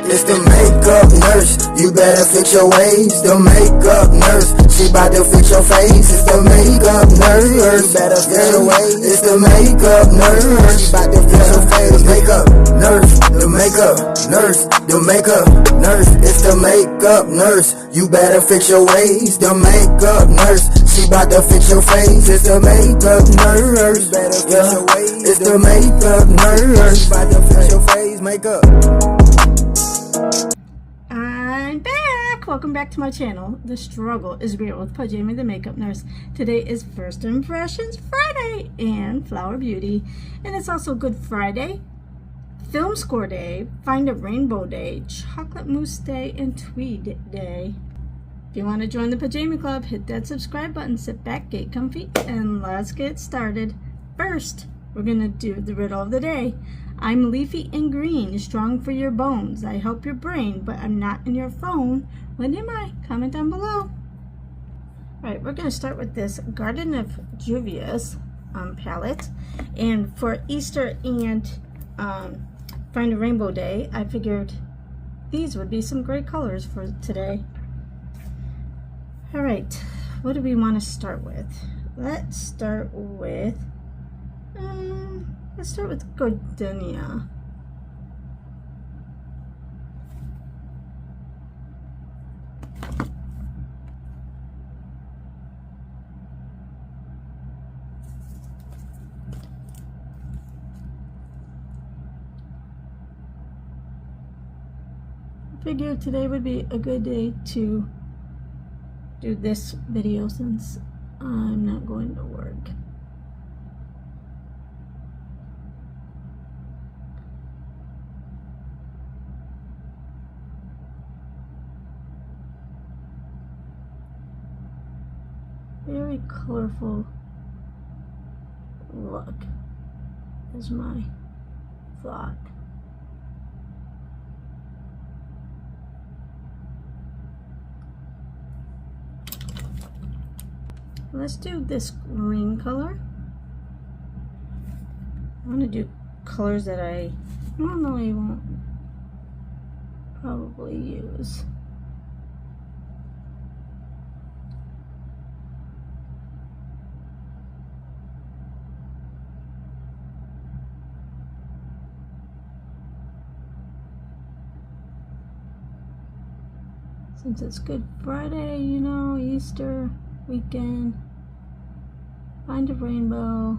It's the makeup nurse, you better fix your ways. The makeup nurse, she bout to fix your face. It's the makeup nurse, you better fix your ways. It's the makeup nurse, she bout to fix your face. The makeup nurse, the makeup nurse, the makeup nurse. It's the makeup nurse, you better fix your ways. The makeup nurse, she bout to fix your face. It's the makeup nurse, better fix your ways. It's the makeup nurse, she bout to fix your face. Makeup. I'm back. Welcome back to my channel. The struggle is real with Pajami the Makeup Nurse. Today is First Impressions Friday and Flower Beauty, and it's also Good Friday, Film Score Day, Find a Rainbow Day, Chocolate Mousse Day, and Tweed Day. If you want to join the Pajami Club, hit that subscribe button, sit back, get comfy, and let's get started. First, we're going to do the riddle of the day. I'm leafy and green, strong for your bones. I help your brain, but I'm not in your phone. What am I? Comment down below. Alright, we're going to start with this Garden of Juvia's palette. And for Easter and Find a Rainbow Day, I figured these would be some great colors for today. Alright, what do we want to start with? Let's start with Gardenia. I figured today would be a good day to do this video since I'm not going to work. Very colorful look is my thought. Let's do this green color. I want to do colors that I normally won't probably use. Since it's Good Friday, you know, Easter weekend, find a rainbow.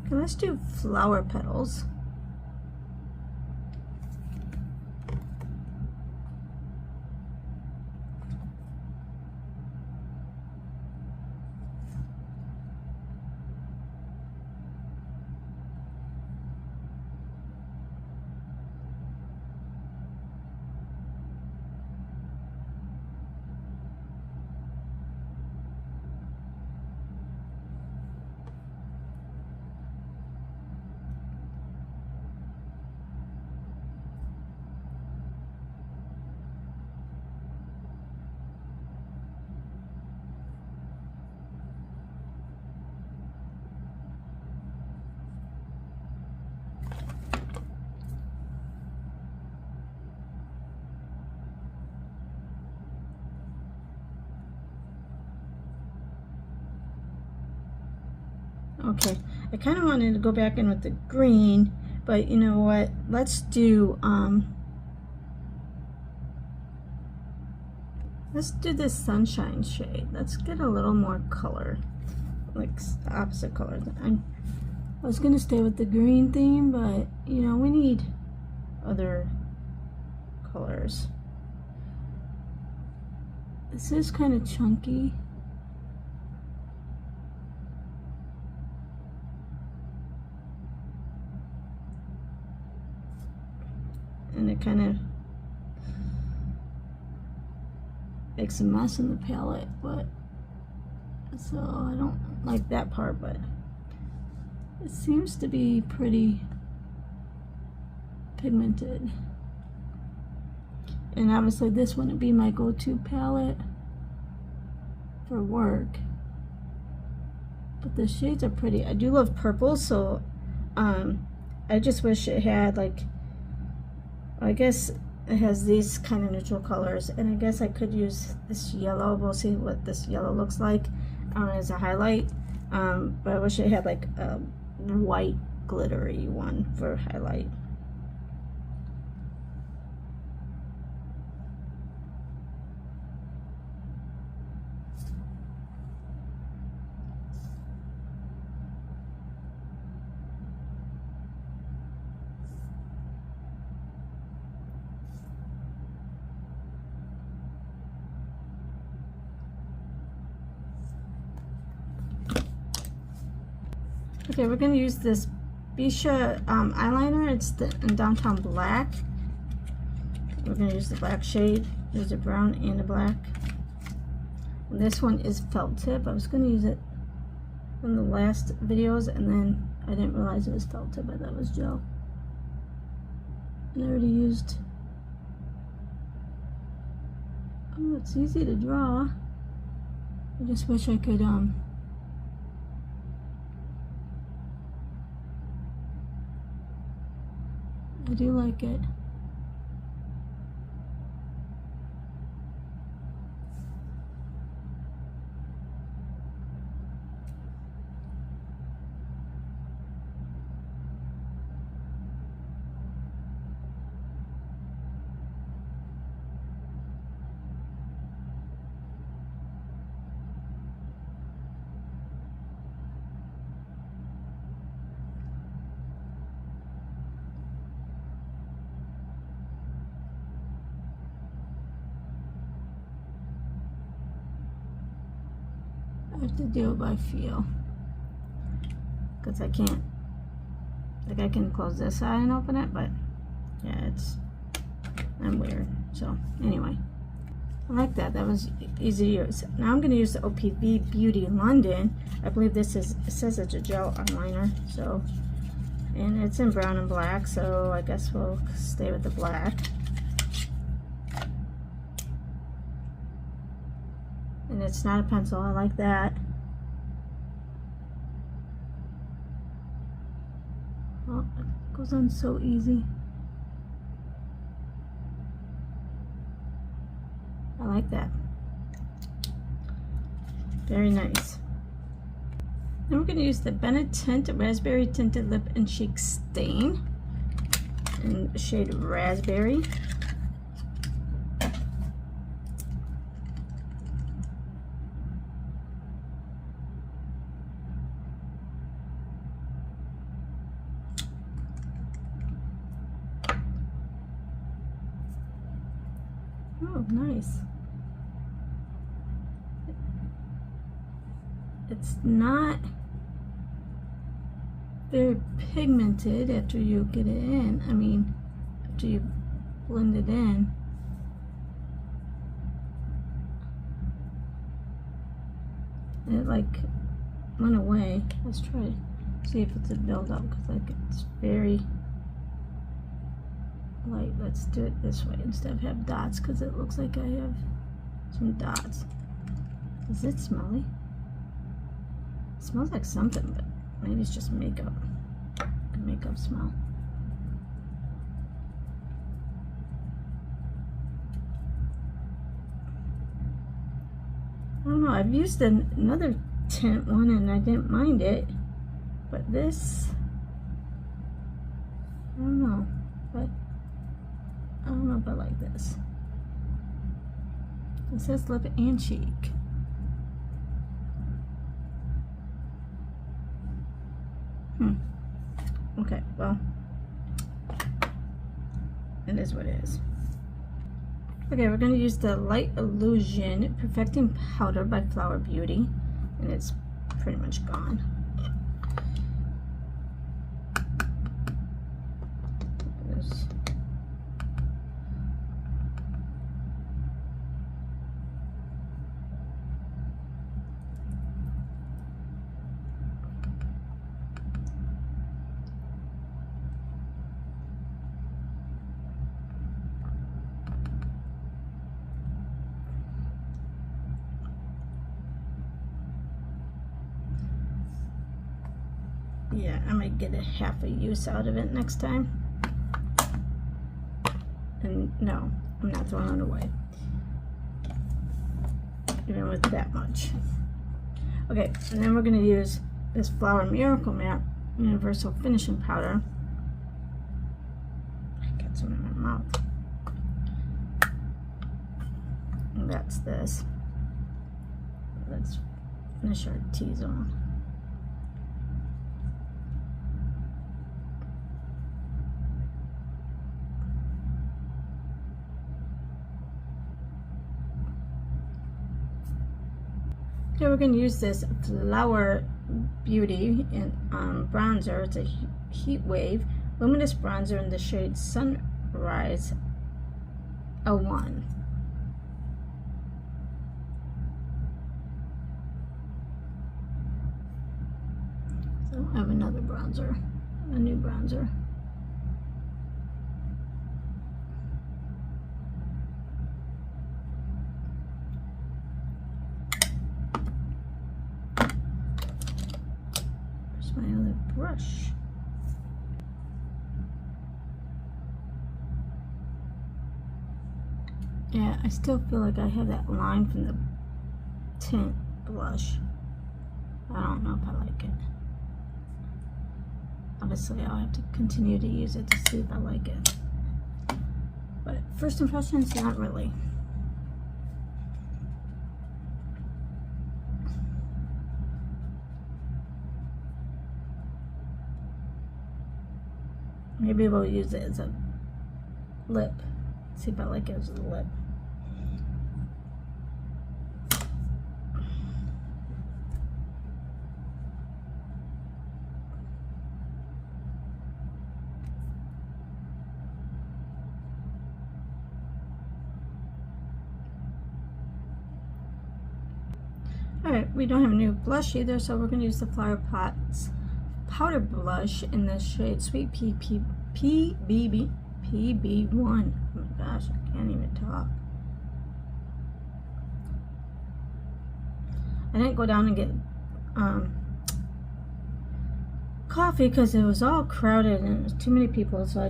Okay, let's do flower petals. Okay, I kind of wanted to go back in with the green, but you know what? Let's do this sunshine shade. Let's get a little more color, like opposite colors. I was gonna stay with the green theme, but you know, we need other colors. This is kind of chunky. And it kind of makes a mess in the palette, but so I don't like that part, but it seems to be pretty pigmented. And obviously this wouldn't be my go-to palette for work, but the shades are pretty. I do love purple, so I just wish it had like, I guess it has these kind of neutral colors, and I guess I could use this yellow. We'll see what this yellow looks like as a highlight, but I wish it had like a white glittery one for highlight. Okay, we're going to use this Bisha eyeliner. It's in Downtown Black. We're going to use the black shade. There's a brown and a black. And this one is felt tip. I was going to use it in the last videos, and then I didn't realize it was felt tip. I thought it was gel. And I already used... Oh, it's easy to draw. I just wish I could I do like it. I have to do it by feel, because I can't, like, I can close this side and open it, but yeah, I'm weird. So anyway, I like that. That was easy to use. Now I'm going to use the OPV Beauty London. I believe this is, it says it's a gel eyeliner, so, and it's in brown and black, so I guess we'll stay with the black. And it's not a pencil. I like that. Oh, it goes on so easy. I like that. Very nice. Then we're going to use the Benetint Raspberry Tinted Lip and Cheek Stain in the shade Raspberry. Oh, nice. It's not very pigmented after you get it in. I mean, after you blend it in. It like went away. Let's try to see if it's a build-up, because like it's very light. Let's do it this way instead of have dots, because it looks like I have some dots. Is it smelly? It smells like something, but maybe it's just makeup. Makeup smell. I don't know. I've used another tint one and I didn't mind it, but this, I don't know. But I don't know if I like this. It says lip and cheek. Okay, well, it is what it is. Okay, we're going to use the Light Illusion Perfecting Powder by Flower Beauty, and it's pretty much gone. Yeah, I might get a half a use out of it next time. And no, I'm not throwing it away. Even with that much. Okay, and then we're going to use this Flower Miracle Matte Universal Finishing Powder. I got some in my mouth. And that's this. Let's finish our T-zone. Okay, we're going to use this Flower Beauty in bronzer. It's a Heat Wave Luminous Bronzer in the shade Sunrise 01. So I have another bronzer, a new bronzer. My other brush. Yeah, I still feel like I have that line from the tint blush. I don't know if I like it. Obviously, I'll have to continue to use it to see if I like it. But first impressions, not really. Maybe we'll use it as a lip. See if I like it as a lip. Alright, we don't have a new blush either, so we're going to use the Flower Pots Powder Blush in the shade Sweet PB1. Oh my gosh, I can't even talk. I didn't go down and get coffee because it was all crowded and it was too many people, so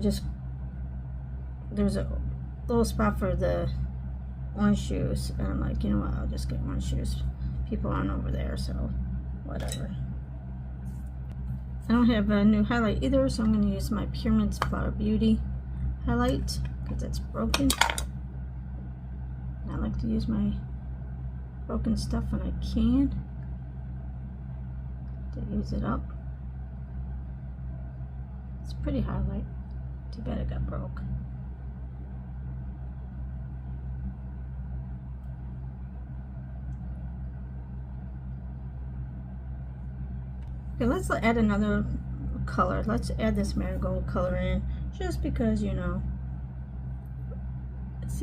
there was a little spot for the orange juice, and I'm like, you know what, I'll just get orange juice. People aren't over there, so whatever. I don't have a new highlight either, so I'm going to use my Pure Flower Beauty highlight because it's broken. I like to use my broken stuff when I can to use it up. It's a pretty highlight. Too bad it got broke. Okay, let's add another color. Let's add this marigold color in, just because, you know, it's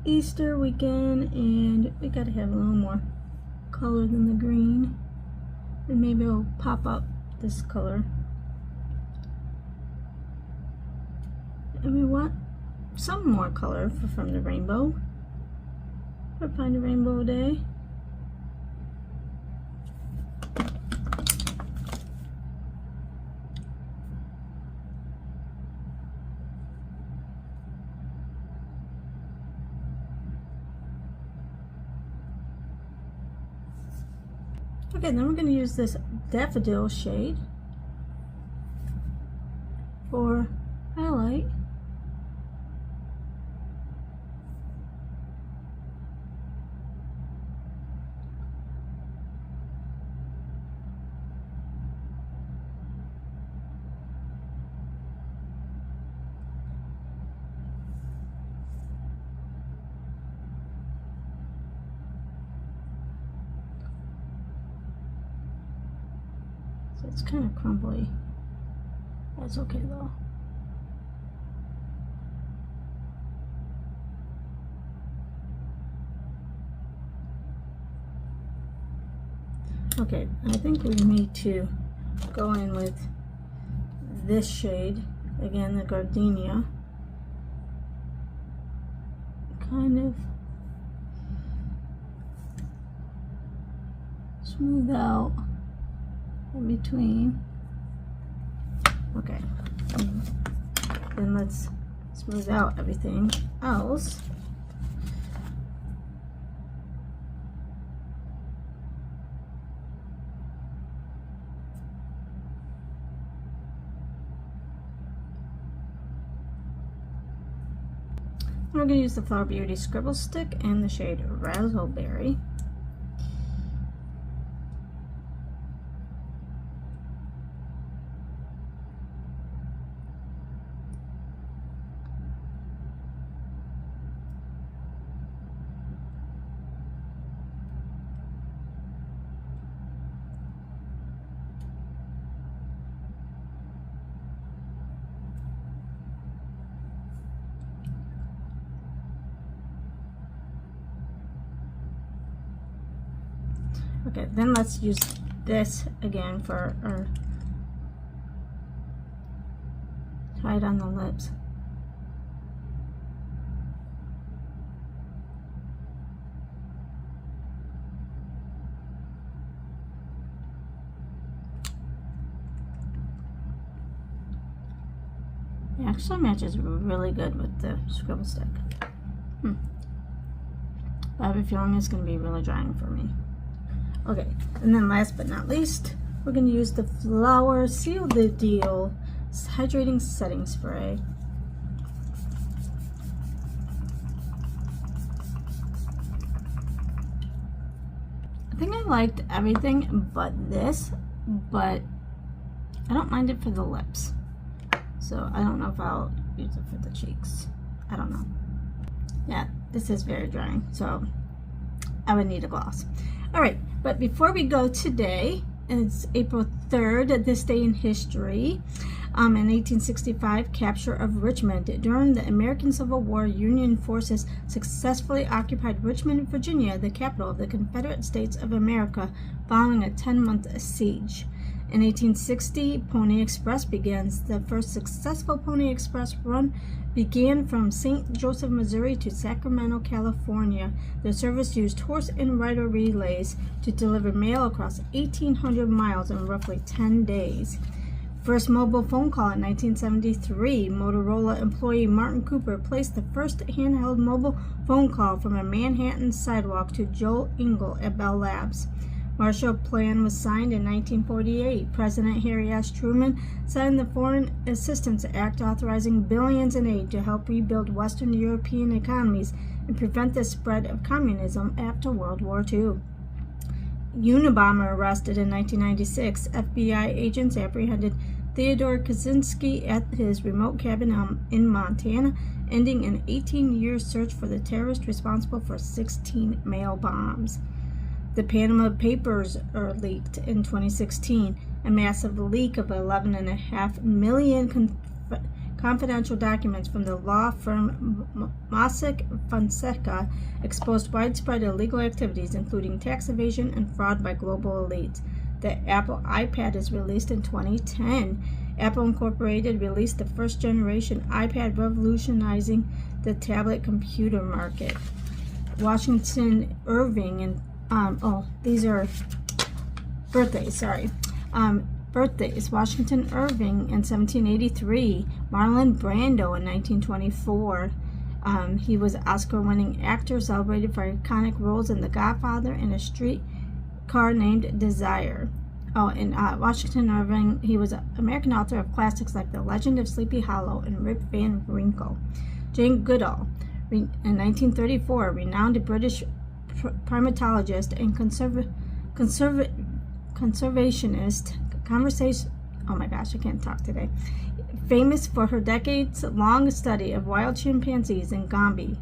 Easter weekend and we gotta have a little more color than the green. And maybe it'll pop up this color. And we want some more color from the rainbow. Or find a rainbow day. Okay, then we're going to use this Daffodil shade for highlight. It's kind of crumbly. That's okay though. Okay, I think we need to go in with this shade, again the Gardenia, kind of smooth out in between. Okay, then let's smooth out everything else. We're going to use the Flower Beauty Scribble Stick and the shade Razzleberry. Okay, then let's use this again for our try it on the lips. It actually matches really good with the scribble stick. I have a feeling it's going to be really drying for me. Okay, and then last but not least, we're going to use the Flower Seal the Deal Hydrating Setting Spray. I think I liked everything but this, but I don't mind it for the lips. So I don't know if I'll use it for the cheeks. I don't know. Yeah, this is very drying, so I would need a gloss. All right, but before we go today, it's April 3rd, this day in history. In 1865, capture of Richmond. During the American Civil War, Union forces successfully occupied Richmond, Virginia, the capital of the Confederate States of America, following a 10-month siege. In 1860, Pony Express begins. The first successful Pony Express run began from St. Joseph, Missouri to Sacramento, California. The service used horse and rider relays to deliver mail across 1,800 miles in roughly 10 days. First mobile phone call in 1973. Motorola employee Martin Cooper placed the first handheld mobile phone call from a Manhattan sidewalk to Joe Engel at Bell Labs. Marshall Plan was signed in 1948. President Harry S. Truman signed the Foreign Assistance Act authorizing billions in aid to help rebuild Western European economies and prevent the spread of communism after World War II. Unabomber arrested in 1996. FBI agents apprehended Theodore Kaczynski at his remote cabin in Montana, ending an 18-year search for the terrorist responsible for 16 mail bombs. The Panama Papers are leaked in 2016. A massive leak of 11.5 million confidential documents from the law firm Mossack Fonseca exposed widespread illegal activities, including tax evasion and fraud by global elites. The Apple iPad is released in 2010. Apple Incorporated released the first generation iPad, revolutionizing the tablet computer market. Washington Irving and these are birthdays, sorry. Birthdays. Washington Irving in 1783. Marlon Brando in 1924. He was an Oscar-winning actor celebrated for iconic roles in The Godfather and A Streetcar Named Desire. Washington Irving, he was an American author of classics like The Legend of Sleepy Hollow and Rip Van Winkle. Jane Goodall, in 1934, renowned British primatologist and conservationist, famous for her decades-long study of wild chimpanzees in Gombe.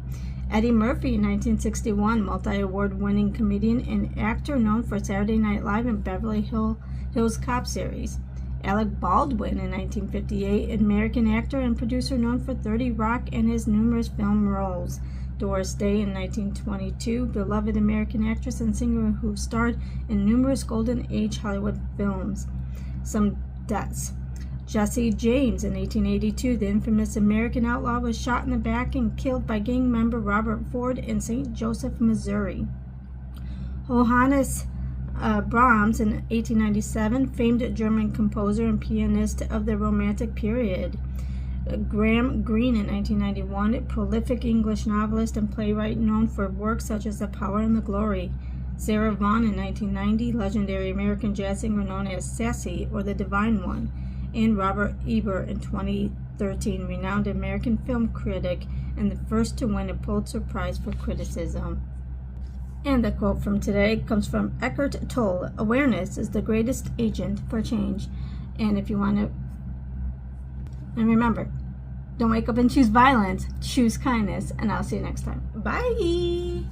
Eddie Murphy, in 1961, multi-award-winning comedian and actor known for Saturday Night Live and Beverly Hills Hills Cop series. Alec Baldwin in 1958, an American actor and producer known for 30 Rock and his numerous film roles. Doris Day in 1922, beloved American actress and singer who starred in numerous Golden Age Hollywood films. Some deaths. Jesse James in 1882, the infamous American outlaw, was shot in the back and killed by gang member Robert Ford in St. Joseph, Missouri. Johannes Brahms in 1897, famed German composer and pianist of the Romantic period. Graham Greene in 1991, prolific English novelist and playwright known for works such as The Power and the Glory. Sarah Vaughan in 1990, legendary American jazz singer known as Sassy or the Divine One. And Robert Ebert in 2013, renowned American film critic and the first to win a Pulitzer Prize for criticism. And the quote from today comes from Eckhart Tolle: "Awareness is the greatest agent for change." And if you want to, and remember, don't wake up and choose violence, choose kindness, and I'll see you next time. Bye!